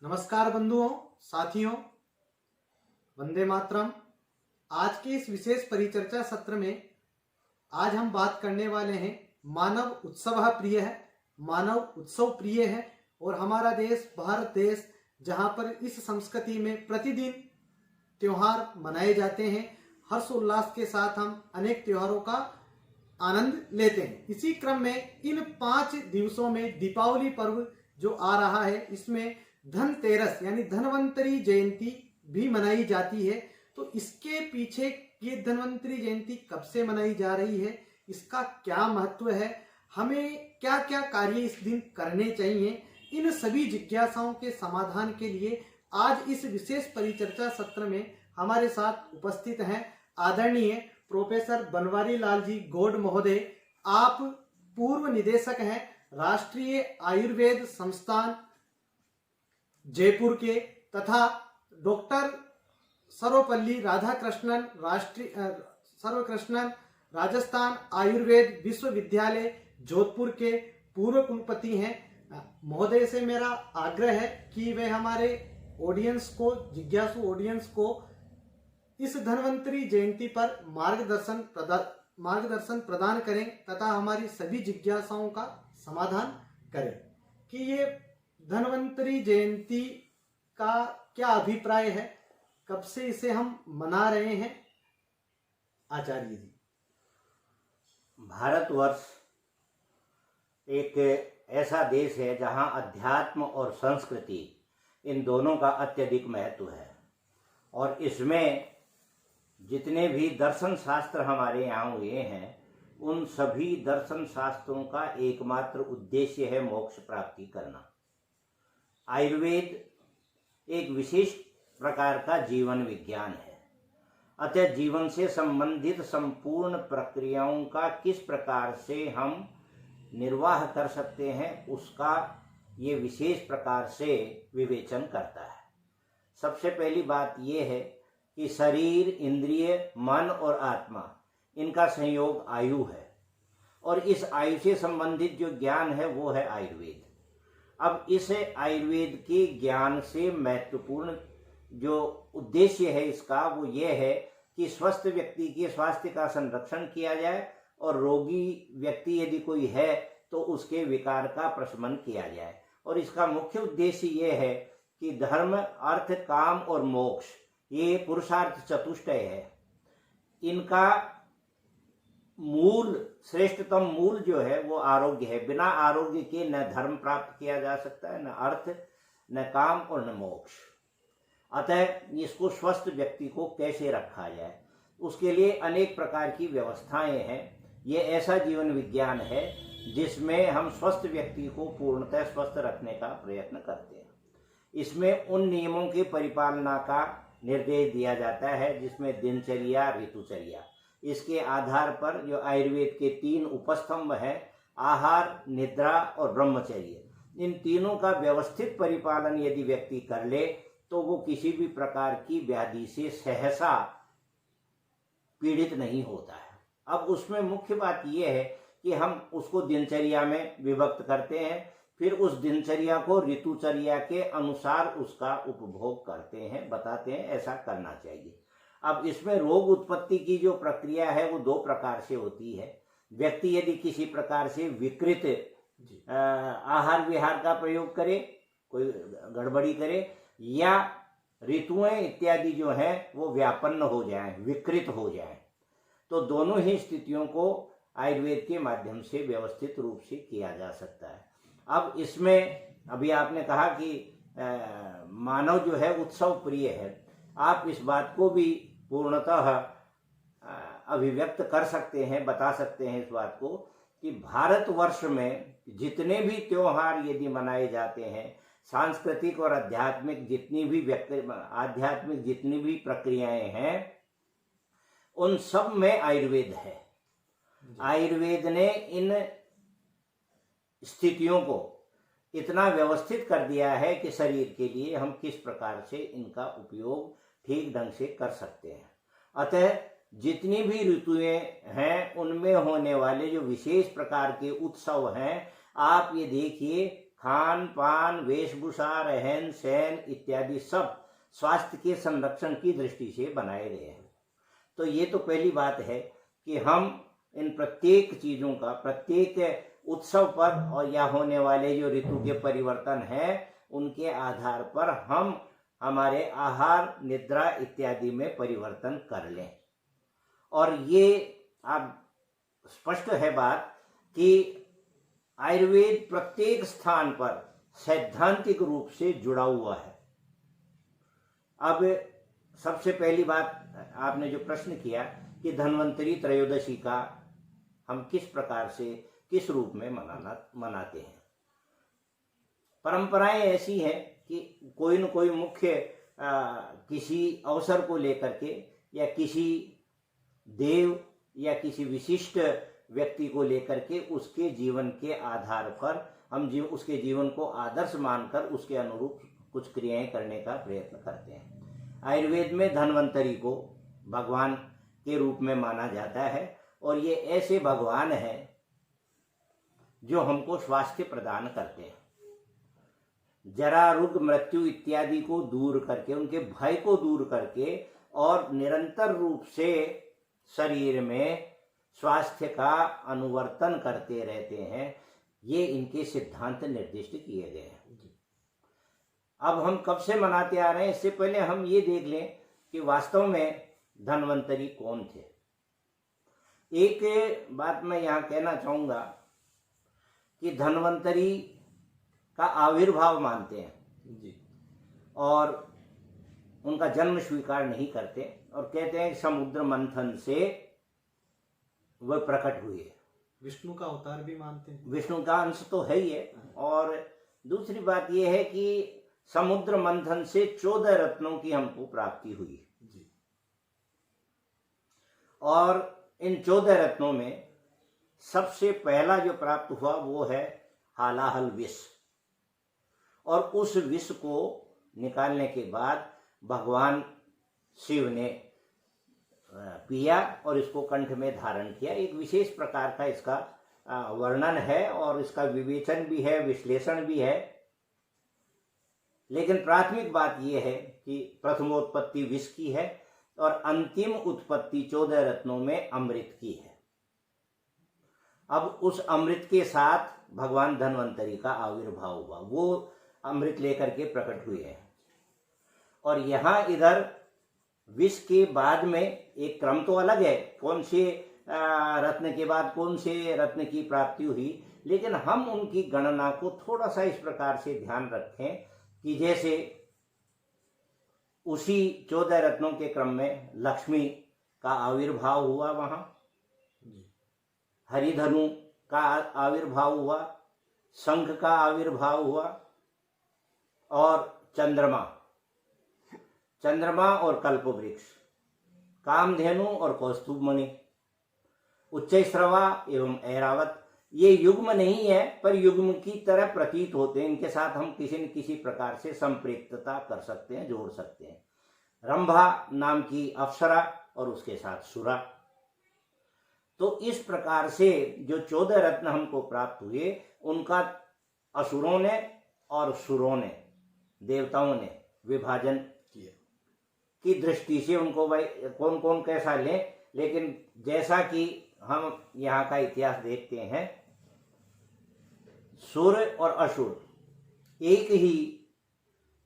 नमस्कार बंधुओं, साथियों, वंदे मातरम। आज के इस विशेष परिचर्चा सत्र में आज हम बात करने वाले हैं मानव उत्सव प्रिय है, मानव उत्सव प्रिय है। और हमारा देश भारत देश, जहां पर इस संस्कृति में प्रतिदिन त्योहार मनाए जाते हैं, हर्षोल्लास के साथ हम अनेक त्योहारों का आनंद लेते हैं। इसी क्रम में इन 5 दिवसों में दीपावली पर्व जो आ रहा है, इसमें धनतेरस यानी धनवंतरी जयंती भी मनाई जाती है। तो इसके पीछे ये धनवंतरी जयंती कब से मनाई जा रही है, इसका क्या महत्व है, हमें क्या क्या कार्य इस दिन करने चाहिए, इन सभी जिज्ञासाओं के समाधान के लिए आज इस विशेष परिचर्चा सत्र में हमारे साथ उपस्थित हैं आदरणीय प्रोफेसर बनवारी लाल जी गौड़ महोदय। आप पूर्व निदेशक हैं राष्ट्रीय आयुर्वेद संस्थान जयपुर के, तथा डॉक्टर सर्वपल्ली राधाकृष्णन राजस्थान आयुर्वेद विश्वविद्यालय जोधपुर के पूर्व कुलपति हैं। महोदय से मेरा आग्रह है कि वे हमारे ऑडियंस को, जिज्ञासु ऑडियंस को इस धनवंतरी जयंती पर मार्गदर्शन प्रदान करें तथा हमारी सभी जिज्ञासाओं का समाधान करें कि ये धनवंतरी जयंती का क्या अभिप्राय है, कब से इसे हम मना रहे हैं। आचार्य जी। भारतवर्ष एक ऐसा देश है जहां अध्यात्म और संस्कृति इन दोनों का अत्यधिक महत्व है, और इसमें जितने भी दर्शन शास्त्र हमारे यहाँ हुए हैं, उन सभी दर्शन शास्त्रों का एकमात्र उद्देश्य है मोक्ष प्राप्ति करना। आयुर्वेद एक विशेष प्रकार का जीवन विज्ञान है, अतः जीवन से संबंधित संपूर्ण प्रक्रियाओं का किस प्रकार से हम निर्वाह कर सकते हैं, उसका ये विशेष प्रकार से विवेचन करता है। सबसे पहली बात यह है कि शरीर, इंद्रिय, मन और आत्मा, इनका संयोग आयु है, और इस आयु से संबंधित जो ज्ञान है वो है आयुर्वेद। अब इस आयुर्वेद के ज्ञान से महत्वपूर्ण जो उद्देश्य है इसका, वो ये है कि स्वस्थ व्यक्ति के स्वास्थ्य का संरक्षण किया जाए, और रोगी व्यक्ति यदि कोई है तो उसके विकार का प्रशमन किया जाए। और इसका मुख्य उद्देश्य ये है कि धर्म, अर्थ, काम और मोक्ष, ये पुरुषार्थ चतुष्टय है, इनका मूल, श्रेष्ठतम मूल जो है वो आरोग्य है। बिना आरोग्य के न धर्म प्राप्त किया जा सकता है, न अर्थ, न काम और न मोक्ष। अतः इसको स्वस्थ व्यक्ति को कैसे रखा जाए, उसके लिए अनेक प्रकार की व्यवस्थाएं हैं। ये ऐसा जीवन विज्ञान है जिसमें हम स्वस्थ व्यक्ति को पूर्णतः स्वस्थ रखने का प्रयत्न करते हैं। इसमें उन नियमों की परिपालना का निर्देश दिया जाता है जिसमें दिनचर्या, ऋतुचर्या, इसके आधार पर जो आयुर्वेद के 3 उपस्तंभ हैं, आहार, निद्रा और ब्रह्मचर्य, इन तीनों का व्यवस्थित परिपालन यदि व्यक्ति कर ले तो वो किसी भी प्रकार की व्याधि से सहसा पीड़ित नहीं होता है। अब उसमें मुख्य बात यह है कि हम उसको दिनचर्या में विभक्त करते हैं, फिर उस दिनचर्या को ऋतुचर्या के अनुसार उसका उपभोग करते हैं, बताते हैं ऐसा करना चाहिए। अब इसमें रोग उत्पत्ति की जो प्रक्रिया है वो 2 प्रकार से होती है। व्यक्ति यदि किसी प्रकार से विकृत आहार विहार का प्रयोग करे, कोई गड़बड़ी करे, या ऋतुएं इत्यादि जो है वो व्यापन्न हो जाएं, विकृत हो जाएं, तो दोनों ही स्थितियों को आयुर्वेद के माध्यम से व्यवस्थित रूप से किया जा सकता है। अब इसमें अभी आपने कहा कि मानव जो है उत्सव प्रिय है, आप इस बात को भी पूर्णतः अभिव्यक्त कर सकते हैं, बता सकते हैं इस बात को कि भारतवर्ष में जितने भी त्योहार यदि मनाए जाते हैं, सांस्कृतिक और आध्यात्मिक जितनी भी प्रक्रियाएं हैं, उन सब में आयुर्वेद है। आयुर्वेद ने इन स्थितियों को इतना व्यवस्थित कर दिया है कि शरीर के लिए हम किस प्रकार से इनका उपयोग ठीक ढंग से कर सकते हैं। अतः जितनी भी ऋतुएं हैं उनमें होने वाले जो विशेष प्रकार के उत्सव हैं, आप ये देखिए खान पान, वेशभूषा, रहन सहन इत्यादि सब स्वास्थ्य के संरक्षण की दृष्टि से बनाए गए हैं। तो ये तो पहली बात है कि हम इन प्रत्येक चीजों का प्रत्येक उत्सव पर और या होने वाले जो ऋतु के परिवर्तन हैं उनके आधार पर हम हमारे आहार, निद्रा इत्यादि में परिवर्तन कर लें। और ये अब स्पष्ट है बात कि आयुर्वेद प्रत्येक स्थान पर सैद्धांतिक रूप से जुड़ा हुआ है। अब सबसे पहली बात, आपने जो प्रश्न किया कि धन्वंतरी त्रयोदशी का हम किस प्रकार से किस रूप में मनाते हैं। परंपराएं ऐसी हैं कि कोई न कोई मुख्य किसी अवसर को लेकर के या किसी देव या किसी विशिष्ट व्यक्ति को लेकर के उसके जीवन के आधार पर हम उसके जीवन को आदर्श मानकर उसके अनुरूप कुछ क्रियाएं करने का प्रयत्न करते हैं। आयुर्वेद में धन्वंतरी को भगवान के रूप में माना जाता है और ये ऐसे भगवान हैं जो हमको स्वास्थ्य प्रदान करते हैं। जरा, रोग, मृत्यु इत्यादि को दूर करके, उनके भय को दूर करके और निरंतर रूप से शरीर में स्वास्थ्य का अनुवर्तन करते रहते हैं, ये इनके सिद्धांत निर्दिष्ट किए गए हैं। अब हम कब से मनाते आ रहे हैं, इससे पहले हम ये देख लें कि वास्तव में धन्वंतरी कौन थे। एक बात मैं यहाँ कहना चाहूँगा कि धन्वंतरी का आविर्भाव मानते हैं जी, और उनका जन्म स्वीकार नहीं करते और कहते हैं समुद्र मंथन से वह प्रकट हुए। विष्णु का अवतार भी मानते हैं। विष्णु का अंश तो है ही है। और दूसरी बात यह है कि समुद्र मंथन से 14 रत्नों की हमको प्राप्ति हुई जी। और इन 14 रत्नों में सबसे पहला जो प्राप्त हुआ वो है हालाहल विष। और उस विष को निकालने के बाद भगवान शिव ने पिया और इसको कंठ में धारण किया। एक विशेष प्रकार का इसका वर्णन है और इसका विवेचन भी है, विश्लेषण भी है। लेकिन प्राथमिक बात यह है कि प्रथमोत्पत्ति विष की है और अंतिम उत्पत्ति 14 रत्नों में अमृत की है। अब उस अमृत के साथ भगवान धन्वंतरी का आविर्भाव हुआ, वो अमृत लेकर के प्रकट हुए हैं। और यहाँ इधर विष के बाद में एक क्रम तो अलग है, कौन से रत्न के बाद कौन से रत्न की प्राप्ति हुई, लेकिन हम उनकी गणना को थोड़ा सा इस प्रकार से ध्यान रखें कि जैसे उसी 14 रत्नों के क्रम में लक्ष्मी का आविर्भाव हुआ, वहां हरिधनु का आविर्भाव हुआ, शंख का आविर्भाव हुआ और चंद्रमा और कल्पवृक्ष, कामधेनु और कौस्तुभमणि, उच्चैश्रवा एवं ऐरावत। ये युग्म नहीं है पर युग्म की तरह प्रतीत होते हैं। इनके साथ हम किसी न किसी प्रकार से संपृक्तता कर सकते हैं, जोड़ सकते हैं। रंभा नाम की अप्सरा और उसके साथ सुरा। तो इस प्रकार से जो 14 रत्न हमको प्राप्त हुए उनका असुरों ने और सुरों ने, देवताओं ने विभाजन किया की दृष्टि से उनको भाई कौन कौन कैसा ले। लेकिन जैसा कि हम यहाँ का इतिहास देखते हैं, सुर और असुर एक ही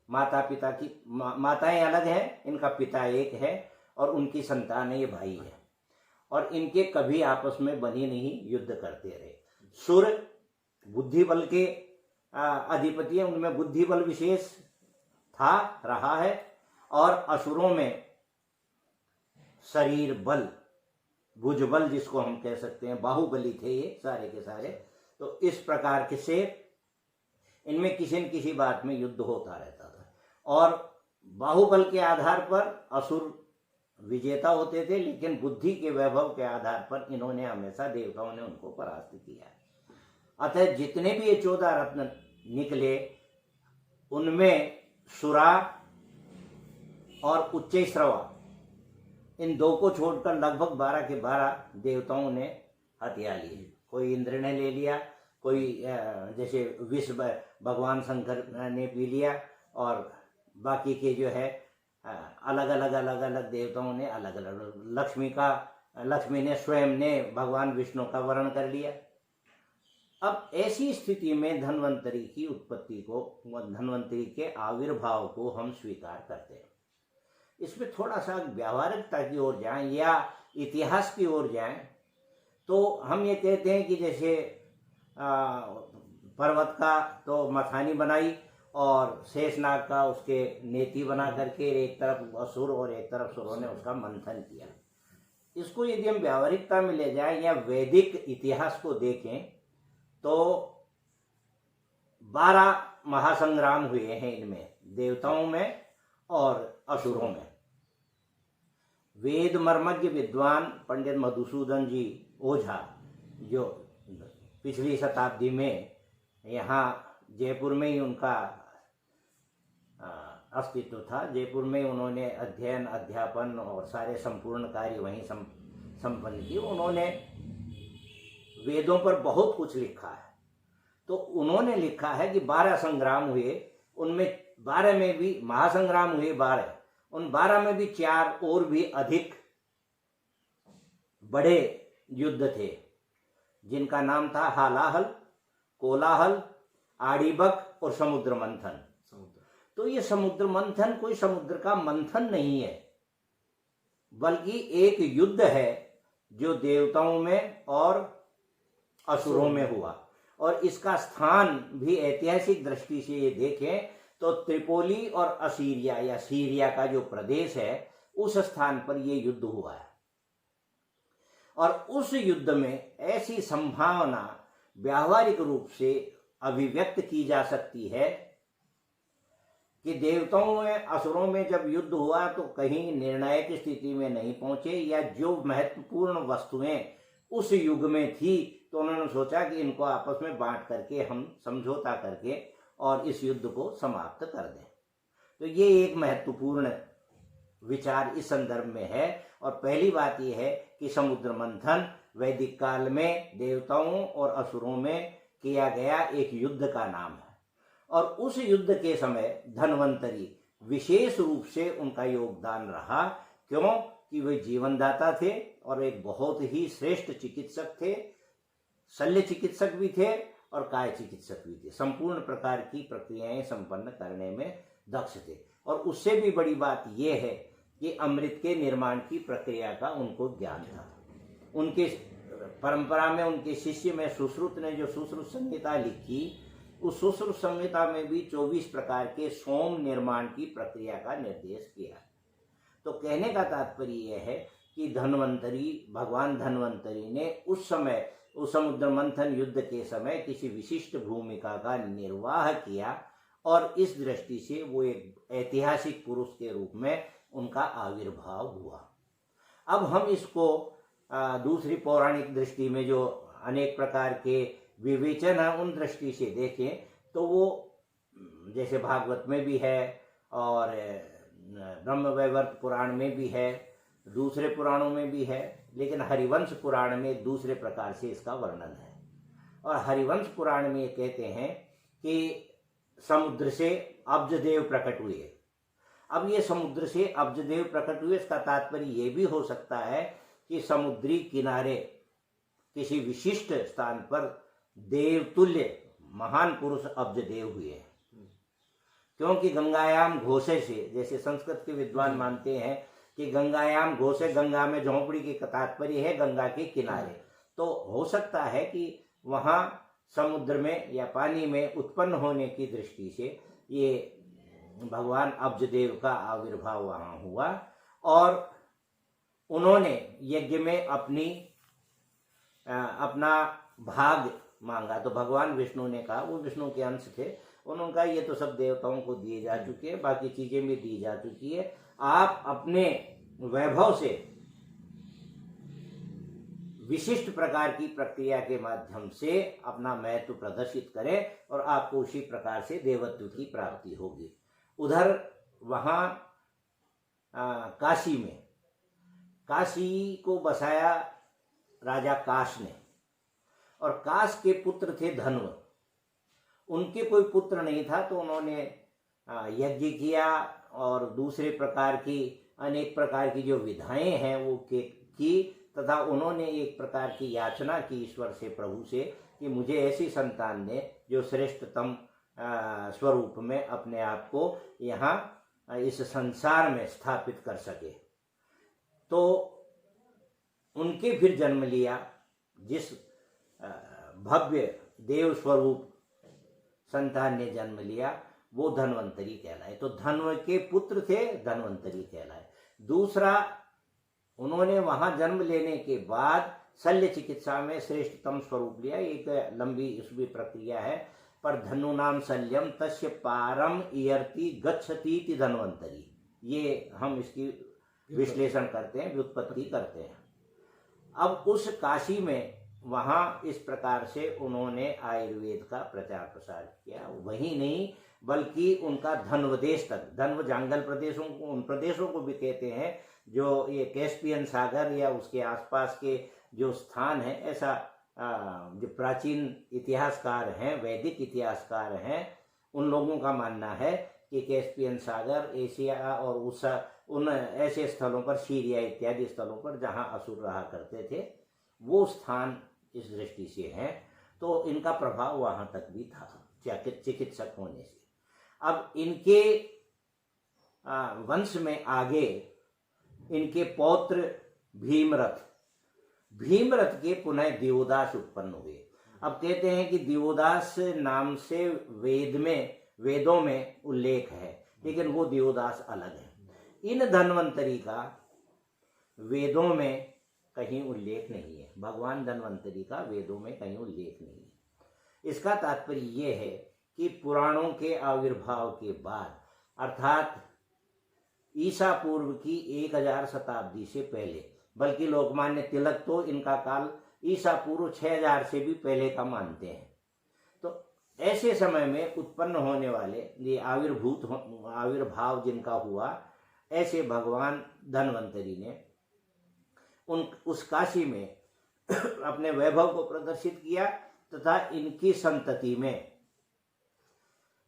माता पिता की, माताएं अलग हैं, इनका पिता एक है और उनकी संतान है, ये भाई है। और इनके कभी आपस में बनी नहीं, युद्ध करते रहे। सुर बुद्धि बल के अधिपति हैं, उनमें बुद्धि बल विशेष था, रहा है। और असुरों में शरीर बल, भुजबल जिसको हम कह सकते हैं, बाहुबली थे ये सारे के सारे। तो इस प्रकार के से इनमें किसी न किसी बात में युद्ध होता रहता था और बाहुबल के आधार पर असुर विजेता होते थे, लेकिन बुद्धि के वैभव के आधार पर इन्होंने हमेशा, देवताओं ने उनको परास्त किया। अतः जितने भी ये 14 रत्न निकले उनमें सुरा और उच्चैश्रवा, इन दो को छोड़कर लगभग 12 के 12 देवताओं ने हथिया लिए। कोई इंद्र ने ले लिया, कोई जैसे विष भगवान शंकर ने पी लिया और बाकी के जो है अलग अलग देवताओं ने अलग अलग, लक्ष्मी ने स्वयं ने भगवान विष्णु का वर्ण कर लिया। अब ऐसी स्थिति में धन्वंतरी की उत्पत्ति को, धन्वंतरी के आविर्भाव को हम स्वीकार करते हैं। इसमें थोड़ा सा व्यावहारिकता की ओर जाएं या इतिहास की ओर जाएं तो हम ये कहते हैं कि जैसे पर्वत का तो मथानी बनाई और शेषनाग का उसके नेति बना करके एक तरफ असुर और एक तरफ सुरों ने उसका मंथन किया। इसको यदि हम व्यावहारिकता में ले जाएं या वैदिक इतिहास को देखें तो 12 महासंग्राम हुए हैं इनमें, देवताओं में और असुरों में। वेद मर्मज्ञ विद्वान पंडित मधुसूदन जी ओझा, जो पिछली शताब्दी में यहाँ जयपुर में ही उनका अस्तित्व था, जयपुर में उन्होंने अध्ययन अध्यापन और सारे संपूर्ण कार्य वहीं संपन्न किए। उन्होंने वेदों पर बहुत कुछ लिखा है। तो उन्होंने लिखा है कि 12 संग्राम हुए, उनमें 12 में भी महासंग्राम हुए 12, उन 12 में भी 4 और भी अधिक बड़े युद्ध थे जिनका नाम था हालाहल, कोलाहल, आड़ीबक और समुद्र मंथन। तो ये समुद्र मंथन कोई समुद्र का मंथन नहीं है, बल्कि एक युद्ध है जो देवताओं में और असुरों में हुआ। और इसका स्थान भी ऐतिहासिक दृष्टि से ये देखें तो त्रिपोली और असीरिया या सीरिया का जो प्रदेश है उस स्थान पर ये युद्ध हुआ है। और उस युद्ध में ऐसी संभावना व्यावहारिक रूप से अभिव्यक्त की जा सकती है कि देवताओं में असुरों में जब युद्ध हुआ तो कहीं निर्णायक स्थिति में नहीं पहुंचे, या जो महत्वपूर्ण वस्तुएं उस युग में थी तो उन्होंने सोचा कि इनको आपस में बांट करके हम समझौता करके और इस युद्ध को समाप्त कर दें। तो ये एक महत्वपूर्ण विचार इस संदर्भ में है। और पहली बात यह है कि समुद्र मंथन वैदिक काल में देवताओं और असुरों में किया गया एक युद्ध का नाम है। और उस युद्ध के समय धन्वंतरी विशेष रूप से उनका योगदान रहा। क्यों? कि वे जीवनदाता थे और एक बहुत ही श्रेष्ठ चिकित्सक थे, शल्य चिकित्सक भी थे और काय चिकित्सक भी थे, संपूर्ण प्रकार की प्रक्रियाएं संपन्न करने में दक्ष थे। और उससे भी बड़ी बात यह है कि अमृत के निर्माण की प्रक्रिया का उनको ज्ञान था। उनके परंपरा में उनके शिष्य में सुश्रुत ने जो सुश्रुत संहिता लिखी, उस सुश्रुत संहिता में भी 24 प्रकार के सोम निर्माण की प्रक्रिया का निर्देश किया। तो कहने का तात्पर्य यह है कि धन्वंतरी, भगवान धन्वंतरी ने उस समय उस समुद्र मंथन युद्ध के समय किसी विशिष्ट भूमिका का निर्वाह किया और इस दृष्टि से वो एक ऐतिहासिक पुरुष के रूप में उनका आविर्भाव हुआ। अब हम इसको दूसरी पौराणिक दृष्टि में जो अनेक प्रकार के विवेचन है उन दृष्टि से देखें तो वो जैसे भागवत में भी है और ब्रह्मवैवर्त पुराण में भी है, दूसरे पुराणों में भी है, लेकिन हरिवंश पुराण में दूसरे प्रकार से इसका वर्णन है। और हरिवंश पुराण में ये कहते हैं कि समुद्र से अब्जदेव प्रकट हुए। अब ये समुद्र से अब्जदेव प्रकट हुए, इसका तात्पर्य ये भी हो सकता है कि समुद्री किनारे किसी विशिष्ट स्थान पर देवतुल्य महान पुरुष अब्जदेव हुए। क्योंकि गंगायाम घोषे से, जैसे संस्कृत के विद्वान मानते हैं कि गंगायाम घोषे, गंगा में झोंपड़ी की तात्पर्य है गंगा के किनारे, तो हो सकता है कि वहाँ समुद्र में या पानी में उत्पन्न होने की दृष्टि से ये भगवान अब्जदेव का आविर्भाव वहाँ हुआ। और उन्होंने यज्ञ में अपना भाग मांगा। तो भगवान विष्णु ने कहा, वो विष्णु के अंश थे, उन्होंने कहा ये तो सब देवताओं को दिए जा चुके हैं, बाकी चीजें भी दी जा चुकी है, आप अपने वैभव से विशिष्ट प्रकार की प्रक्रिया के माध्यम से अपना महत्व प्रदर्शित करें और आपको उसी प्रकार से देवत्व की प्राप्ति होगी। उधर वहाँ काशी में, काशी को बसाया राजा काश ने, और काश के पुत्र थे धन्व, उनके कोई पुत्र नहीं था, तो उन्होंने यज्ञ किया और दूसरे प्रकार की अनेक प्रकार की जो विधाएं हैं वो की, तथा उन्होंने एक प्रकार की याचना की ईश्वर से, प्रभु से, कि मुझे ऐसी संतान दे जो श्रेष्ठतम स्वरूप में अपने आप को यहाँ इस संसार में स्थापित कर सके। तो उनके फिर जन्म लिया, जिस भव्य देव स्वरूप संतान ने जन्म लिया वो धन्वंतरी कहलाए। तो धन्व के पुत्र थे, धन्वंतरी कहलाए। दूसरा, उन्होंने वहां जन्म लेने के बाद शल्य चिकित्सा में श्रेष्ठतम स्वरूप लिया। एक लंबी इसकी प्रक्रिया है, पर धनु नाम शल्यम तस्य पारम इयर्ति गच्छतीति धन्वंतरी, ये हम इसकी विश्लेषण करते हैं, व्युत्पत्ति करते हैं। अब उस काशी में वहां इस प्रकार से उन्होंने आयुर्वेद का प्रचार प्रसार किया। वही नहीं बल्कि उनका धन्वदेश तक, धन्व जांगल प्रदेशों को, उन प्रदेशों को भी कहते हैं जो ये कैस्पियन सागर या उसके आसपास के जो स्थान है, ऐसा जो प्राचीन इतिहासकार हैं, वैदिक इतिहासकार हैं, उन लोगों का मानना है कि कैस्पियन सागर, एशिया और उन ऐसे स्थलों पर, सीरिया इत्यादि स्थलों पर जहां असुर रहा करते थे, वो स्थान इस दृष्टि से हैं। तो इनका प्रभाव वहां तक भी था चिकित्सक होने से। अब इनके वंश में आगे इनके पौत्र भीमरथ के पुनः दिवोदास उत्पन्न हुए। अब कहते हैं कि दिवोदास नाम से वेदों में उल्लेख है, लेकिन वो दिवोदास अलग है। इन धन्वंतरी का वेदों में कहीं उल्लेख नहीं है, भगवान धन्वंतरी का वेदों में कहीं उल्लेख नहीं है। इसका तात्पर्य ये है कि पुराणों के आविर्भाव के बाद, अर्थात ईसा पूर्व की 1000 शताब्दी से पहले, बल्कि लोकमान्य तिलक तो इनका काल ईसा पूर्व 6000 से भी पहले का मानते हैं। तो ऐसे समय में उत्पन्न होने वाले ये आविर्भाव जिनका हुआ, ऐसे भगवान धन्वंतरी ने उस काशी में अपने वैभव को प्रदर्शित किया, तथा इनकी संतति में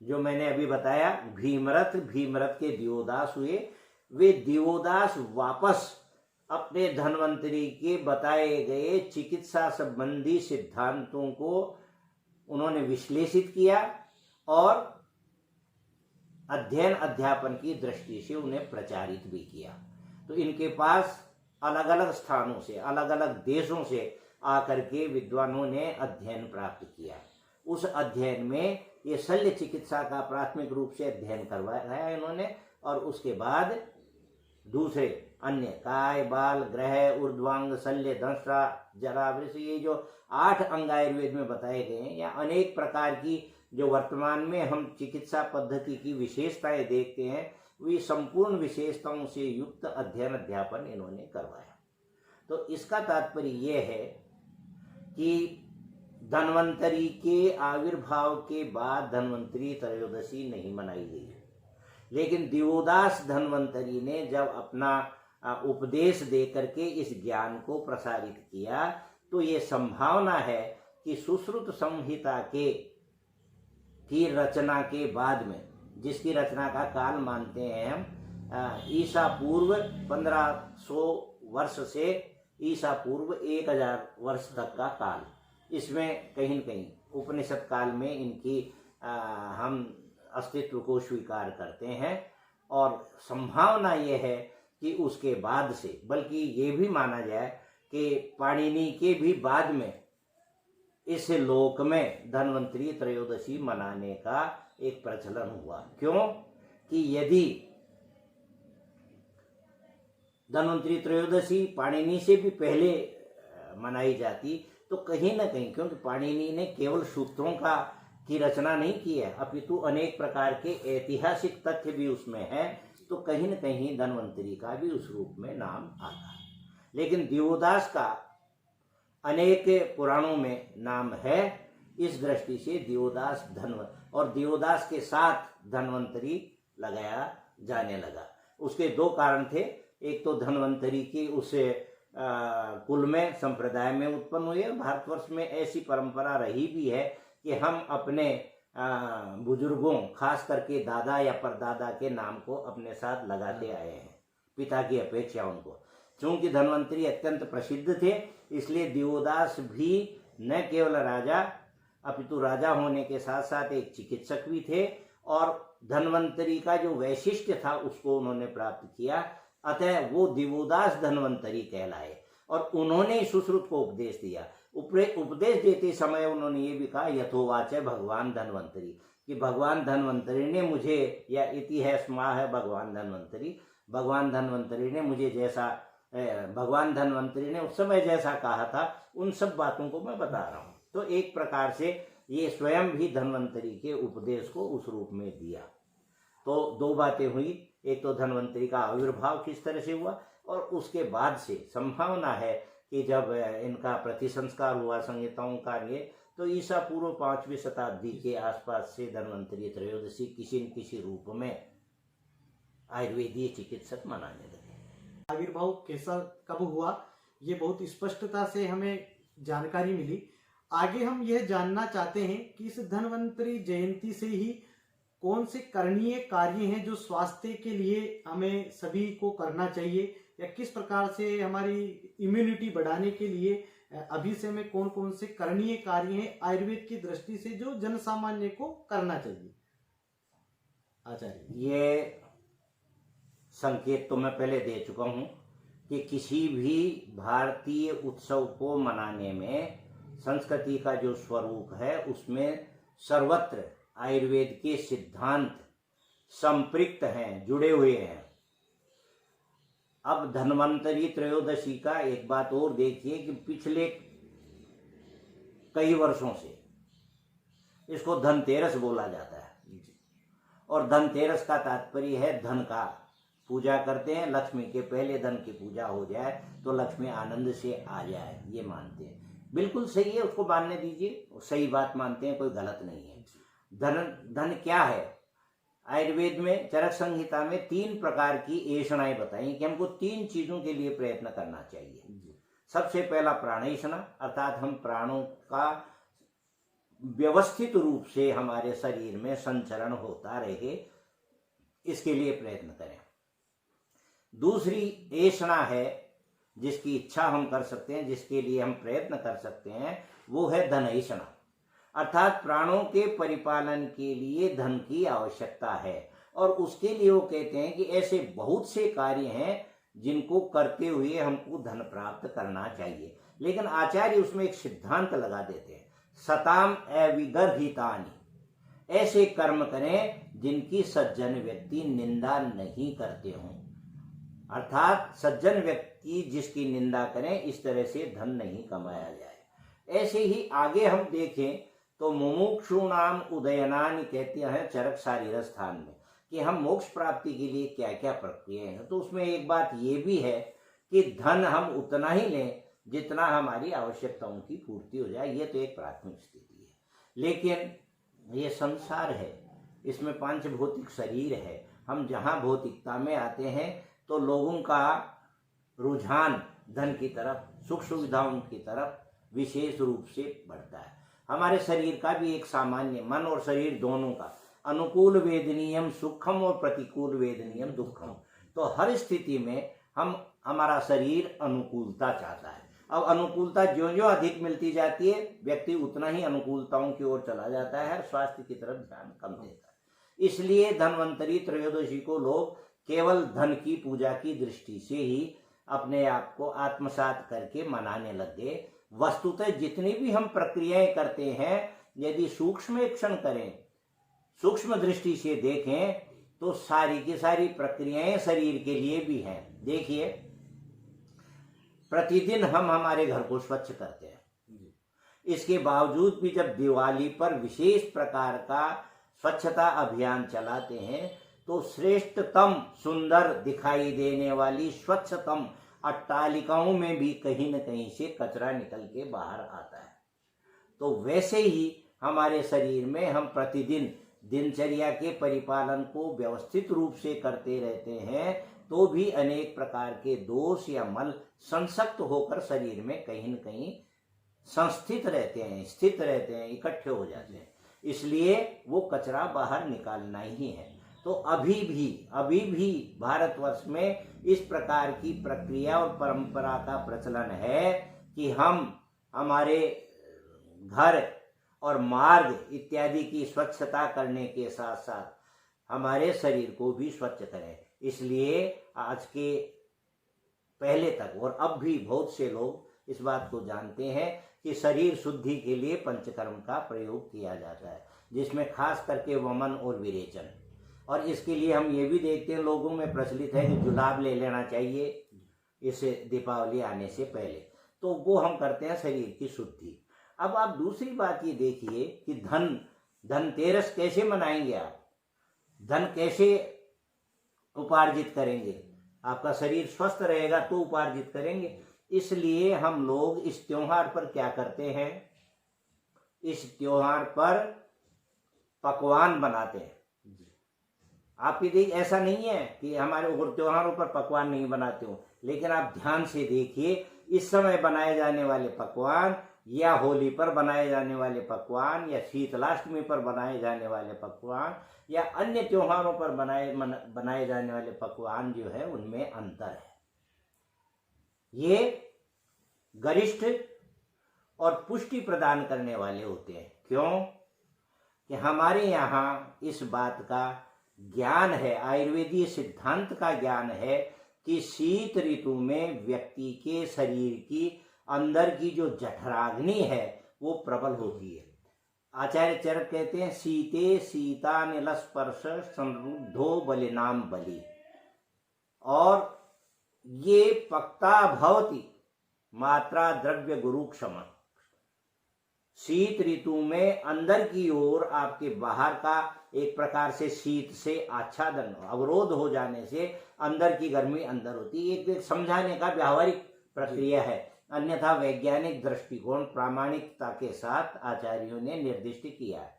जो मैंने अभी बताया भीमरथ के दिवोदास हुए। वे दिवोदास वापस अपने धन्वंतरी के बताए गए चिकित्सा संबंधी सिद्धांतों को उन्होंने विश्लेषित किया और अध्ययन अध्यापन की दृष्टि से उन्हें प्रचारित भी किया। तो इनके पास अलग अलग स्थानों से, अलग अलग देशों से आकर के विद्वानों ने अध्ययन प्राप्त किया। उस अध्ययन में ये शल्य चिकित्सा का प्राथमिक रूप से अध्ययन करवाया है इन्होंने, और उसके बाद दूसरे अन्य काय, बाल, ग्रह, ऊर्ध्वांग, शल्य, दंष्ट्रा, जरा, वृष, ये जो 8 अंग आयुर्वेद में बताए गए हैं, या अनेक प्रकार की जो वर्तमान में हम चिकित्सा पद्धति की विशेषताएं देखते हैं, वे संपूर्ण विशेषताओं से युक्त अध्ययन अध्यापन इन्होंने करवाया। तो इसका तात्पर्य यह है कि धन्वंतरी के आविर्भाव के बाद धन्वंतरी त्रयोदशी नहीं मनाई गई, लेकिन दिवोदास धन्वंतरी ने जब अपना उपदेश दे करके इस ज्ञान को प्रसारित किया, तो ये संभावना है कि सुश्रुत संहिता की रचना के बाद में, जिसकी रचना का काल मानते हैं हम ईसा पूर्व 1500 वर्ष से ईसा पूर्व 1000 वर्ष तक का काल, इसमें कहीं न कहीं उपनिषद काल में इनकी हम अस्तित्व को स्वीकार करते हैं। और संभावना ये है कि उसके बाद से, बल्कि ये भी माना जाए कि पाणिनि के भी बाद में इस लोक में धन्वंतरी त्रयोदशी मनाने का एक प्रचलन हुआ। क्यों कि यदि धन्वंतरी त्रयोदशी पाणिनि से भी पहले मनाई जाती, तो कहीं ना कहीं, क्योंकि पाणिनि ने केवल सूत्रों की रचना नहीं की है, अपितु अनेक प्रकार के ऐतिहासिक तथ्य भी उसमें है, तो कहीं न कहीं धन्वंतरी का भी उस रूप में नाम आता है। लेकिन दिवोदास का अनेक पुराणों में नाम है, इस दृष्टि से दिवोदास और दिवोदास के साथ धन्वंतरी लगाया जाने लगा। उसके 2 कारण थे। एक तो धन्वंतरी की उस कुल में, संप्रदाय में उत्पन्न हुए। भारतवर्ष में ऐसी परंपरा रही भी है कि हम अपने बुजुर्गों खास करके दादा या परदादा के नाम को अपने साथ लगाते आए हैं, पिता की अपेक्षा उनको। चूंकि धन्वंतरी अत्यंत प्रसिद्ध थे, इसलिए दिवोदास भी न केवल राजा अपितु राजा होने के साथ साथ एक चिकित्सक भी थे, और धन्वंतरी का जो वैशिष्ट्य था उसको उन्होंने प्राप्त किया। अतः वो दिवोदास धन्वंतरी कहलाए, और उन्होंने सुश्रुत को उपदेश दिया। उपदेश देते समय उन्होंने ये भी कहा, यथोवाच भगवान धन्वंतरी, कि भगवान धन्वंतरी ने मुझे, या इति है स्मा है भगवान धन्वंतरी, भगवान धन्वंतरी ने मुझे जैसा, भगवान धन्वंतरी ने उस समय जैसा कहा था उन सब बातों को मैं बता रहा हूँ। तो एक प्रकार से ये स्वयं भी धन्वंतरी के उपदेश को उस रूप में दिया। तो दो बातें हुई, एक तो धन्वंतरी का आविर्भाव किस तरह से हुआ, और उसके बाद से संभावना है कि जब इनका प्रतिसंस्कार हुआ संहिताओं का लिए, तो ईसा पूर्व 5वीं शताब्दी के आसपास से धन्वंतरी त्रयोदशी किसी न किसी रूप में आयुर्वेदीय चिकित्सक मनाने लगे। आविर्भाव कैसा कब हुआ ये बहुत स्पष्टता से हमें जानकारी मिली। आगे हम यह जानना चाहते हैं कि इस धन्वंतरी जयंती से ही कौन से करणीय कार्य हैं जो स्वास्थ्य के लिए हमें सभी को करना चाहिए, या किस प्रकार से हमारी इम्यूनिटी बढ़ाने के लिए अभी से में कौन कौन से करणीय कार्य हैं आयुर्वेद की दृष्टि से जो जन सामान्य को करना चाहिए। आचार्य, ये संकेत तो मैं पहले दे चुका हूँ कि किसी भी भारतीय उत्सव को मनाने में संस्कृति का जो स्वरूप है उसमें सर्वत्र आयुर्वेद के सिद्धांत संपृक्त हैं, जुड़े हुए हैं। अब धन्वंतरी त्रयोदशी का एक बात और देखिए कि पिछले कई वर्षों से इसको धनतेरस बोला जाता है, और धनतेरस का तात्पर्य है धन का पूजा करते हैं, लक्ष्मी के पहले धन की पूजा हो जाए तो लक्ष्मी आनंद से आ जाए, ये मानते हैं। बिल्कुल सही है, उसको मानने दीजिए, सही बात मानते हैं, कोई गलत नहीं है। धन क्या है? आयुर्वेद में चरक संहिता में 3 प्रकार की ऐषणाएं बताई कि हमको 3 चीजों के लिए प्रयत्न करना चाहिए। सबसे पहला प्राणैषणा, अर्थात हम प्राणों का व्यवस्थित रूप से हमारे शरीर में संचरण होता रहे, इसके लिए प्रयत्न करें। दूसरी ऐषणा है जिसकी इच्छा हम कर सकते हैं, जिसके लिए हम प्रयत्न कर सकते हैं, वो है धनैषणा, अर्थात प्राणों के परिपालन के लिए धन की आवश्यकता है। और उसके लिए वो कहते हैं कि ऐसे बहुत से कार्य हैं जिनको करते हुए हमको धन प्राप्त करना चाहिए। लेकिन आचार्य उसमें एक सिद्धांत लगा देते हैं, सताम अविगर्हितानि, ऐसे कर्म करें जिनकी सज्जन व्यक्ति निंदा नहीं करते हों, अर्थात सज्जन व्यक्ति जिसकी निंदा करें, इस तरह से धन नहीं कमाया जाए। ऐसे ही आगे हम देखें तो मुमुक्षुणाम उदयनानि कहते हैं चरक शारीर स्थान में कि हम मोक्ष प्राप्ति के लिए क्या क्या प्रक्रिया है। तो उसमें एक बात ये भी है कि धन हम उतना ही लें जितना हमारी आवश्यकताओं की पूर्ति हो जाए, ये तो एक प्राथमिक स्थिति है। लेकिन ये संसार है, इसमें 5 भौतिक शरीर है। हम जहाँ भौतिकता में आते हैं तो लोगों का रुझान धन की तरफ, सुख सुविधाओं की तरफ विशेष रूप से बढ़ता है। हमारे शरीर का भी एक सामान्य, मन और शरीर दोनों का अनुकूल वेदनीयम सुखम और प्रतिकूल वेदनीयम दुखम, तो हर स्थिति में हमारा शरीर अनुकूलता चाहता है। अब अनुकूलता ज्यों ज्यों अधिक मिलती जाती है, व्यक्ति उतना ही अनुकूलताओं की ओर चला जाता है, स्वास्थ्य की तरफ ध्यान कम देता है। इसलिए धन्वंतरी त्रयोदशी को लोग केवल धन की पूजा की दृष्टि से ही अपने आप को आत्मसात करके मनाने लग गए। वस्तुतः जितनी भी हम प्रक्रियाएं करते हैं, यदि सूक्ष्मेक्षण करें, सूक्ष्म दृष्टि से देखें, तो सारी की सारी प्रक्रियाएं शरीर के लिए भी हैं। देखिए, प्रतिदिन हम हमारे घर को स्वच्छ करते हैं, इसके बावजूद भी जब दिवाली पर विशेष प्रकार का स्वच्छता अभियान चलाते हैं तो श्रेष्ठतम सुंदर दिखाई देने वाली स्वच्छतम अट्टालिकाओं में भी कहीं न कहीं से कचरा निकल के बाहर आता है। तो वैसे ही हमारे शरीर में हम प्रतिदिन दिनचर्या के परिपालन को व्यवस्थित रूप से करते रहते हैं, तो भी अनेक प्रकार के दोष या मल संसक्त होकर शरीर में कहीं न कहीं संस्थित रहते हैं, स्थित रहते हैं, इकट्ठे हो जाते हैं। इसलिए वो कचरा बाहर निकालना ही है। तो अभी भी भारतवर्ष में इस प्रकार की प्रक्रिया और परंपरा का प्रचलन है कि हम हमारे घर और मार्ग इत्यादि की स्वच्छता करने के साथ साथ हमारे शरीर को भी स्वच्छ करें। इसलिए आज के पहले तक और अब भी बहुत से लोग इस बात को जानते हैं कि शरीर शुद्धि के लिए पंचकर्म का प्रयोग किया जाता है, जिसमें खास करके वमन और विरेचन। और इसके लिए हम ये भी देखते हैं लोगों में प्रचलित है कि जुलाब ले लेना चाहिए इस दीपावली आने से पहले, तो वो हम करते हैं शरीर की शुद्धि। अब आप दूसरी बात ये देखिए कि धनतेरस कैसे मनाएंगे, आप धन कैसे उपार्जित करेंगे, आपका शरीर स्वस्थ रहेगा तो उपार्जित करेंगे। इसलिए हम लोग इस त्योहार पर क्या करते हैं, इस त्योहार पर पकवान बनाते हैं। आपकी देख ऐसा नहीं है कि हमारे त्योहारों पर पकवान नहीं बनाते हो, लेकिन आप ध्यान से देखिए इस समय बनाए जाने वाले पकवान या होली पर बनाए जाने वाले पकवान या शीतलाष्टमी पर बनाए जाने वाले पकवान या अन्य त्योहारों पर बनाए जाने वाले पकवान जो है उनमें अंतर है। ये गरिष्ठ और पुष्टि प्रदान करने वाले होते हैं। क्यों? कि हमारे यहाँ इस बात का ज्ञान है, आयुर्वेदीय सिद्धांत का ज्ञान है कि शीत ऋतु में व्यक्ति के शरीर की अंदर की जो जठराग्नि है वो प्रबल होती है। आचार्य चरक कहते हैं शीते शीतानिल स्पर्श संरुद्धो बलिनाम बलि, और ये पक्ता भवति मात्रा द्रव्य गुरु क्षमा। शीत ऋतु में अंदर की ओर आपके बाहर का एक प्रकार से शीत से आच्छादन अवरोध हो जाने से अंदर की गर्मी अंदर होती है। एक समझाने का व्यावहारिक प्रक्रिया है, अन्यथा वैज्ञानिक दृष्टिकोण प्रामाणिकता के साथ आचार्यों ने निर्दिष्ट किया है।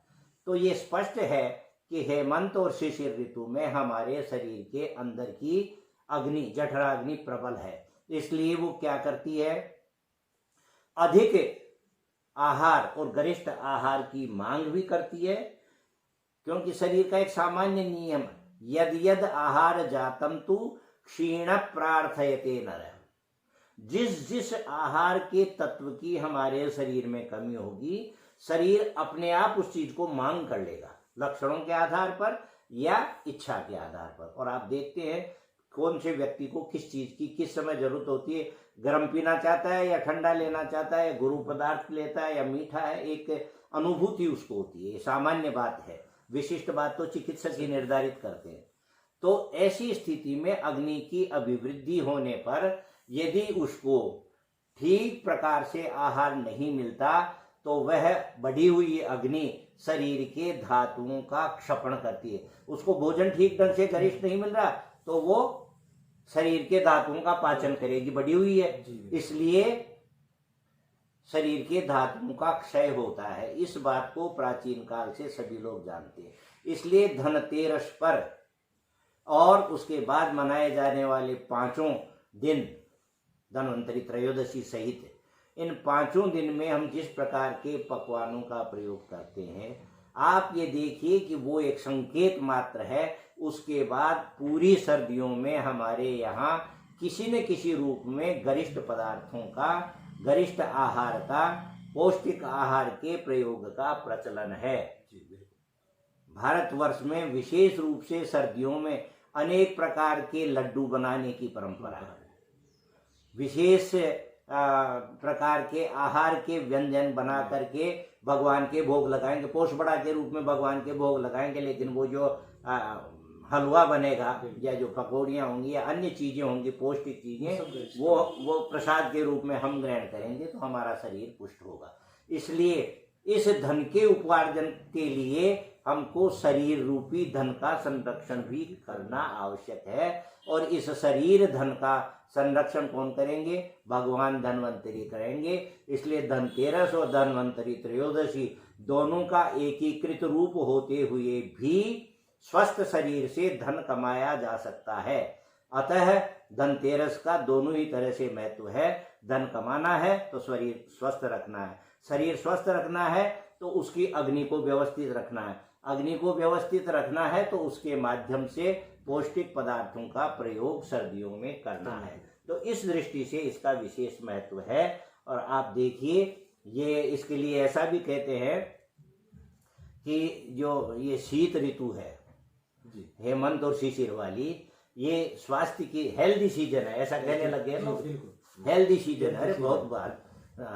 तो ये स्पष्ट है कि हेमंत और शिशिर ऋतु में हमारे शरीर के अंदर की अग्नि जठराग्नि प्रबल है, इसलिए वो क्या करती है, अधिक आहार और गरिष्ठ आहार की मांग भी करती है। क्योंकि शरीर का एक सामान्य नियम यद यद आहार जातम तु क्षीण प्रार्थयते नर, जिस जिस आहार के तत्व की हमारे शरीर में कमी होगी शरीर अपने आप उस चीज को मांग कर लेगा, लक्षणों के आधार पर या इच्छा के आधार पर। और आप देखते हैं कौन से व्यक्ति को किस चीज की किस समय जरूरत होती है, गर्म पीना चाहता है या ठंडा लेना चाहता है, गुरु पदार्थ लेता है या मीठा है, एक अनुभूति उसको होती है। ये सामान्य बात है, विशिष्ट बात तो चिकित्सक ही निर्धारित करते हैं। तो ऐसी स्थिति में अग्नि की अभिवृद्धि होने पर यदि उसको ठीक प्रकार से आहार नहीं मिलता तो वह बढ़ी हुई अग्नि शरीर के धातुओं का क्षपण करती है। उसको भोजन ठीक ढंग से गरिष्ठ नहीं मिल रहा तो वो शरीर के धातुओं का पाचन करेगी, बढ़ी हुई है, इसलिए शरीर के धातुओं का क्षय होता है। इस बात को प्राचीन काल से सभी लोग जानते हैं। इसलिए धनतेरस पर और उसके बाद मनाए जाने वाले 5 दिन धन्वंतरी त्रयोदशी सहित इन 5 दिन में हम जिस प्रकार के पकवानों का प्रयोग करते हैं, आप ये देखिए कि वो एक संकेत मात्र है। उसके बाद पूरी सर्दियों में हमारे यहाँ किसी न किसी रूप में गरिष्ठ पदार्थों का, गरिष्ठ आहार का, पौष्टिक आहार के प्रयोग का प्रचलन है। भारतवर्ष में विशेष रूप से सर्दियों में अनेक प्रकार के लड्डू बनाने की परंपरा है। विशेष प्रकार के आहार के व्यंजन बना करके भगवान के भोग लगाएंगे, पोष बड़ा के रूप में भगवान के भोग लगाएंगे, लेकिन वो जो हलवा बनेगा या जो पकौड़ियाँ होंगी या अन्य चीजें होंगी पौष्टिक चीजें, वो प्रसाद के रूप में हम ग्रहण करेंगे तो हमारा शरीर पुष्ट होगा। इसलिए इस धन के उपार्जन के लिए हमको शरीर रूपी धन का संरक्षण भी करना आवश्यक है। और इस शरीर धन का संरक्षण कौन करेंगे? भगवान धन्वंतरी करेंगे। इसलिए धनतेरस और धन्वंतरी त्रयोदशी दोनों का एकीकृत रूप होते हुए भी स्वस्थ शरीर से धन कमाया जा सकता है। अतः धनतेरस का दोनों ही तरह से महत्व है। धन कमाना है तो शरीर स्वस्थ रखना है, शरीर स्वस्थ रखना है तो उसकी अग्नि को व्यवस्थित रखना है। अग्नि को व्यवस्थित रखना है तो उसके माध्यम से पौष्टिक पदार्थों का प्रयोग सर्दियों में करना है। तो इस दृष्टि से इसका विशेष महत्व है। और आप देखिए, ये इसके लिए ऐसा भी कहते हैं कि जो ये शीत ऋतु है, हेमंत और शिशिर वाली, ये स्वास्थ्य की हेल्दी सीजन है, ऐसा कहने लग गए लोग। हेल्दी सीजन है। अरे बहुत बार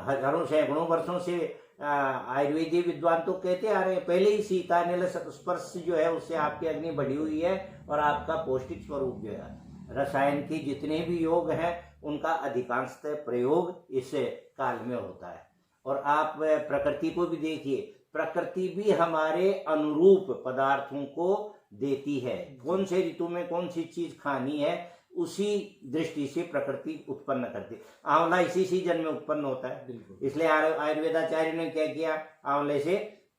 हजारों सैकड़ों वर्षों से आयुर्वेदिक विद्वान तो कहते आ रहे हैं, पहले ही शीतानिल स्पर्श जो है उससे आपकी अग्नि बढ़ी हुई है और आपका पौष्टिक स्वरूप जो है, रसायन के जितने भी योग हैं उनका अधिकांशतः प्रयोग इस काल में होता है। और आप प्रकृति को भी देखिए, प्रकृति भी हमारे अनुरूप पदार्थों को देती है। कौन से ऋतु में कौन सी चीज खानी है, उसी दृष्टि से प्रकृति उत्पन्न करती है। आंवला इसी सीजन में उत्पन्न होता है, इसलिए आयुर्वेदाचार्य ने क्या किया, आंवले से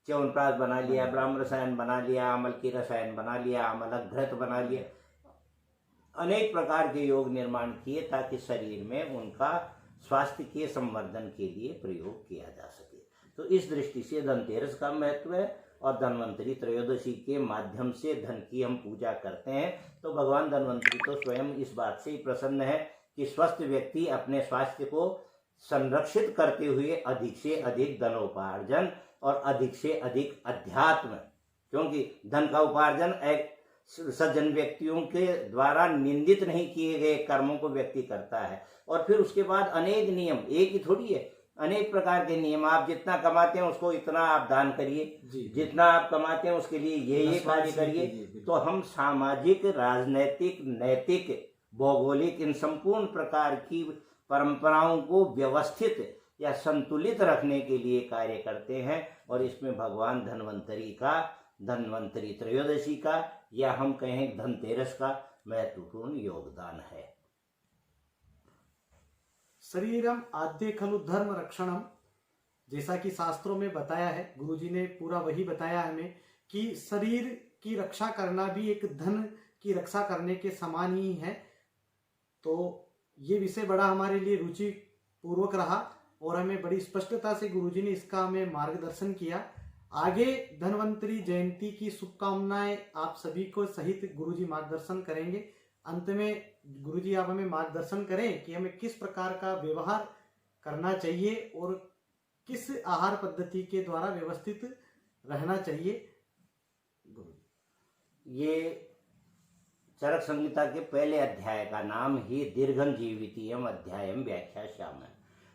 च्यवनप्राश बना लिया, ब्राह्म रसायन बना लिया, अमल की रसायन बना लिया, अमलघृत बना लिया, अनेक प्रकार के योग निर्माण किए ताकि शरीर में उनका स्वास्थ्य के संवर्धन के लिए प्रयोग किया जा सके। तो इस दृष्टि से धनतेरस का महत्व है। और धन्वंतरी त्रयोदशी के माध्यम से धन की हम पूजा करते हैं। तो भगवान धन्वंतरी तो स्वयं इस बात से ही प्रसन्न है कि स्वस्थ व्यक्ति अपने स्वास्थ्य को संरक्षित करते हुए अधिक से अधिक धनोपार्जन और अधिक से अधिक अध्यात्म, क्योंकि धन का उपार्जन एक सज्जन व्यक्तियों के द्वारा निंदित नहीं किए गए कर्मों को व्यक्ति करता है। और फिर उसके बाद अनेक नियम, एक ही थोड़ी है, अनेक प्रकार के नियम। आप जितना कमाते हैं उसको इतना आप दान करिए, जितना आप कमाते हैं उसके लिए ये कार्य करिए। तो हम सामाजिक, राजनैतिक, नैतिक, भौगोलिक इन संपूर्ण प्रकार की परंपराओं को व्यवस्थित या संतुलित रखने के लिए कार्य करते हैं। और इसमें भगवान धन्वंतरी का, धन्वंतरी त्रयोदशी का, या हम कहें धनतेरस का महत्वपूर्ण योगदान है। शरीरम आद्य खलु धर्म रक्षणम, जैसा कि शास्त्रों में बताया है, गुरुजी ने पूरा वही बताया हमें कि शरीर की रक्षा करना भी एक धन की रक्षा करने के समान ही है। तो ये विषय बड़ा हमारे लिए रुचि पूर्वक रहा और हमें बड़ी स्पष्टता से गुरुजी ने इसका हमें मार्गदर्शन किया। आगे धन्वंतरी जयंती की शुभकामनाएं आप सभी को सहित गुरुजी मार्गदर्शन करेंगे। अंत में गुरुजी आप हमें मार्गदर्शन करें कि हमें किस प्रकार का व्यवहार करना चाहिए और किस आहार पद्धति के द्वारा व्यवस्थित रहना चाहिए। ये चरक संहिता के पहले अध्याय का नाम ही दीर्घं जीवितीयम अध्यायम व्याख्याश्याम है।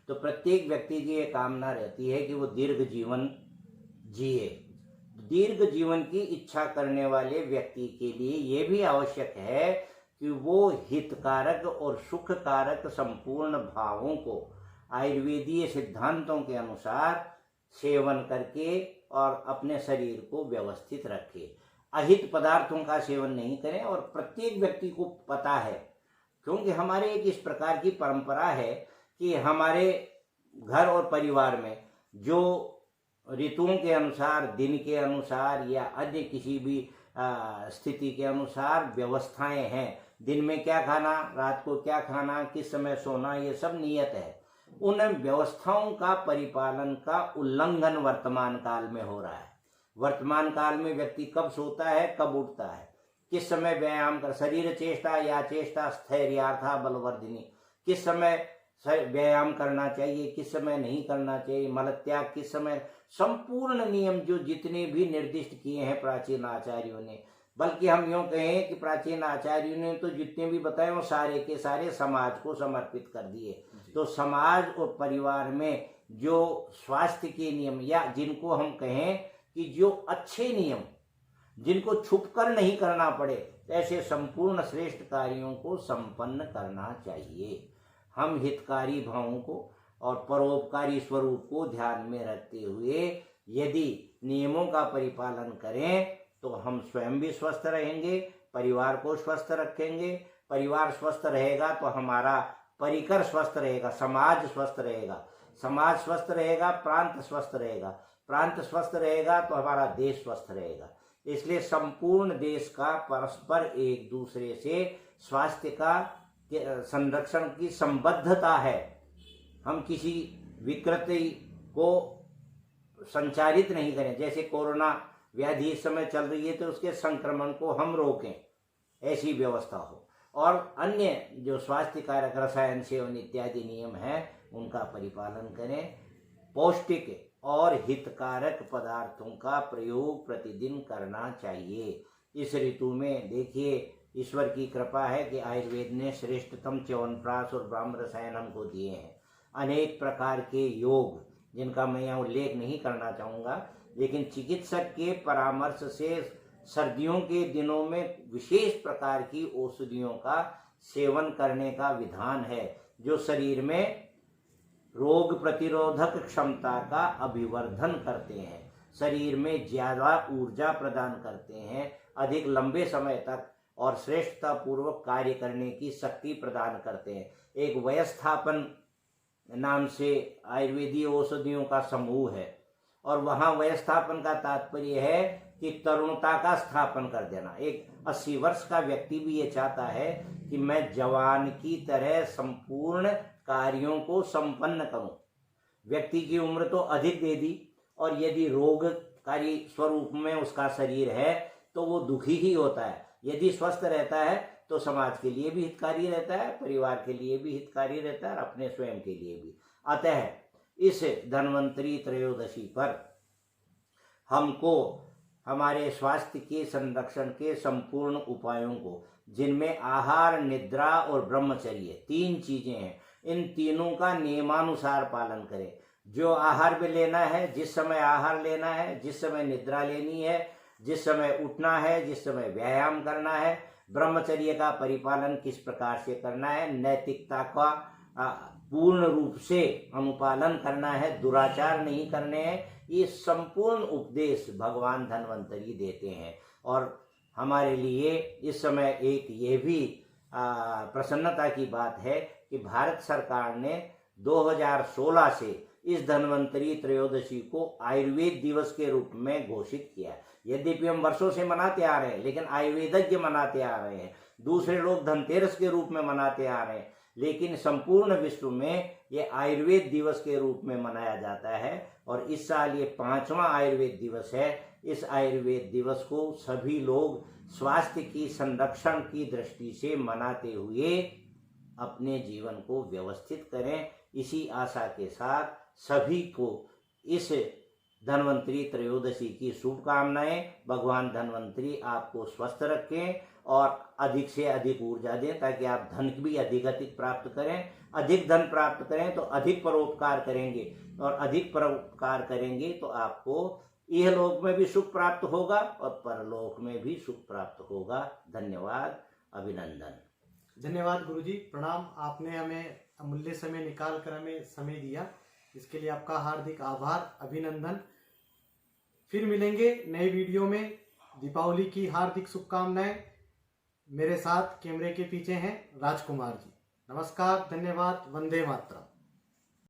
तो प्रत्येक व्यक्ति की ये कामना रहती है कि वो दीर्घ जीवन जिए। दीर्घ जीवन की इच्छा करने वाले व्यक्ति के लिए ये भी आवश्यक है कि वो हितकारक और सुखकारक संपूर्ण भावों को आयुर्वेदीय सिद्धांतों के अनुसार सेवन करके और अपने शरीर को व्यवस्थित रखे। अहित पदार्थों का सेवन नहीं करें। और प्रत्येक व्यक्ति को पता है, क्योंकि हमारे एक इस प्रकार की परंपरा है कि हमारे घर और परिवार में जो ऋतुओं के अनुसार, दिन के अनुसार या अन्य किसी भी स्थिति के अनुसार व्यवस्थाएं हैं। दिन में क्या खाना, रात को क्या खाना, किस समय सोना, ये सब नियत है। उन व्यवस्थाओं का परिपालन का उल्लंघन वर्तमान काल में हो रहा है। वर्तमान काल में व्यक्ति कब सोता है, कब उठता है, किस समय व्यायाम कर, शरीर चेष्टा या चेष्टा स्थैर्यार्था बलवर्धिनी, किस समय व्यायाम करना चाहिए, किस समय नहीं करना चाहिए, मलत्याग किस समय, संपूर्ण नियम जो जितने भी निर्दिष्ट किए हैं प्राचीन आचार्यों ने, बल्कि हम यूं कहें कि प्राचीन आचार्यों ने तो जितने भी बताए वो सारे के सारे समाज को समर्पित कर दिए। तो समाज और परिवार में जो स्वास्थ्य के नियम, या जिनको हम कहें कि जो अच्छे नियम, जिनको छुपकर नहीं करना पड़े, ऐसे संपूर्ण श्रेष्ठ कार्यों को संपन्न करना चाहिए। हम हितकारी भावों को और परोपकारी स्वरूप को ध्यान में रखते हुए यदि नियमों का परिपालन करें तो हम स्वयं भी स्वस्थ रहेंगे, परिवार को स्वस्थ रखेंगे। परिवार स्वस्थ रहेगा तो हमारा परिकर स्वस्थ रहेगा, समाज स्वस्थ रहेगा, समाज स्वस्थ रहेगा, प्रांत स्वस्थ रहेगा, प्रांत स्वस्थ रहेगा तो हमारा देश स्वस्थ रहेगा। इसलिए संपूर्ण देश का परस्पर एक दूसरे से स्वास्थ्य का संरक्षण की संबद्धता है। हम किसी विकृति को संचारित नहीं करें। जैसे कोरोना व्याधि इस समय चल रही है तो उसके संक्रमण को हम रोकें, ऐसी व्यवस्था हो। और अन्य जो स्वास्थ्य कारक रसायन सेवन इत्यादि नियम हैं उनका परिपालन करें। पौष्टिक और हितकारक पदार्थों का प्रयोग प्रतिदिन करना चाहिए। इस ऋतु में देखिए ईश्वर की कृपा है कि आयुर्वेद ने श्रेष्ठतम च्यवनप्राश और ब्राह्म रसायन हमको दिए हैं। अनेक प्रकार के योग जिनका मैं यहाँ उल्लेख नहीं करना चाहूँगा, लेकिन चिकित्सक के परामर्श से सर्दियों के दिनों में विशेष प्रकार की औषधियों का सेवन करने का विधान है, जो शरीर में रोग प्रतिरोधक क्षमता का अभिवर्धन करते हैं, शरीर में ज्यादा ऊर्जा प्रदान करते हैं, अधिक लंबे समय तक और श्रेष्ठता पूर्वक कार्य करने की शक्ति प्रदान करते हैं। एक वयस्थापन नाम से आयुर्वेदीय औषधियों का समूह है, और वहाँ वयस्थापन का तात्पर्य है कि तरुणता का स्थापन कर देना। एक 80 वर्ष का व्यक्ति भी ये चाहता है कि मैं जवान की तरह संपूर्ण कार्यों को संपन्न करूं। व्यक्ति की उम्र तो अधिक दे दी, और यदि रोगकारी स्वरूप में उसका शरीर है तो वो दुखी ही होता है। यदि स्वस्थ रहता है तो समाज के लिए भी हितकारी रहता है, परिवार के लिए भी हितकारी रहता है, और अपने स्वयं के लिए भी। अतः इस धन्वंतरी त्रयोदशी पर हमको हमारे स्वास्थ्य के संरक्षण के संपूर्ण उपायों को, जिनमें आहार, निद्रा और ब्रह्मचर्य 3 चीजें हैं, इन तीनों का नियमानुसार पालन करें। जो आहार भी लेना है, जिस समय आहार लेना है, जिस समय निद्रा लेनी है, जिस समय उठना है, जिस समय व्यायाम करना है, ब्रह्मचर्य का परिपालन किस प्रकार से करना है, नैतिकता का पूर्ण रूप से अनुपालन करना है, दुराचार नहीं करने हैं, ये संपूर्ण उपदेश भगवान धन्वंतरी देते हैं। और हमारे लिए इस समय एक ये भी प्रसन्नता की बात है कि भारत सरकार ने 2016 से इस धन्वंतरी त्रयोदशी को आयुर्वेद दिवस के रूप में घोषित किया। यद्यपि हम वर्षों से मनाते आ रहे हैं, लेकिन आयुर्वेदज्ञ मनाते आ रहे हैं, दूसरे लोग धनतेरस के रूप में मनाते आ रहे हैं, लेकिन संपूर्ण विश्व में ये आयुर्वेद दिवस के रूप में मनाया जाता है। और इस साल ये 5वां आयुर्वेद दिवस है। इस आयुर्वेद दिवस को सभी लोग स्वास्थ्य की संरक्षण की दृष्टि से मनाते हुए अपने जीवन को व्यवस्थित करें। इसी आशा के साथ सभी को इस धन्वंतरी त्रयोदशी की शुभकामनाएं। भगवान धन्वंतरी आपको स्वस्थ रखें और अधिक से अधिक ऊर्जा दें, ताकि आप धन भी अधिक प्राप्त करें। अधिक धन प्राप्त करें तो अधिक परोपकार करेंगे, और अधिक परोपकार करेंगे तो आपको इहलोक में भी सुख प्राप्त होगा और परलोक में भी सुख प्राप्त होगा। धन्यवाद, अभिनंदन। धन्यवाद गुरुजी, प्रणाम। आपने हमें अमूल्य समय निकाल कर हमें समय दिया, इसके लिए आपका हार्दिक आभार, अभिनंदन। फिर मिलेंगे नए वीडियो में। दीपावली की हार्दिक शुभकामनाएं। मेरे साथ कैमरे के पीछे हैं राजकुमार जी। नमस्कार, धन्यवाद, वंदे मातरम।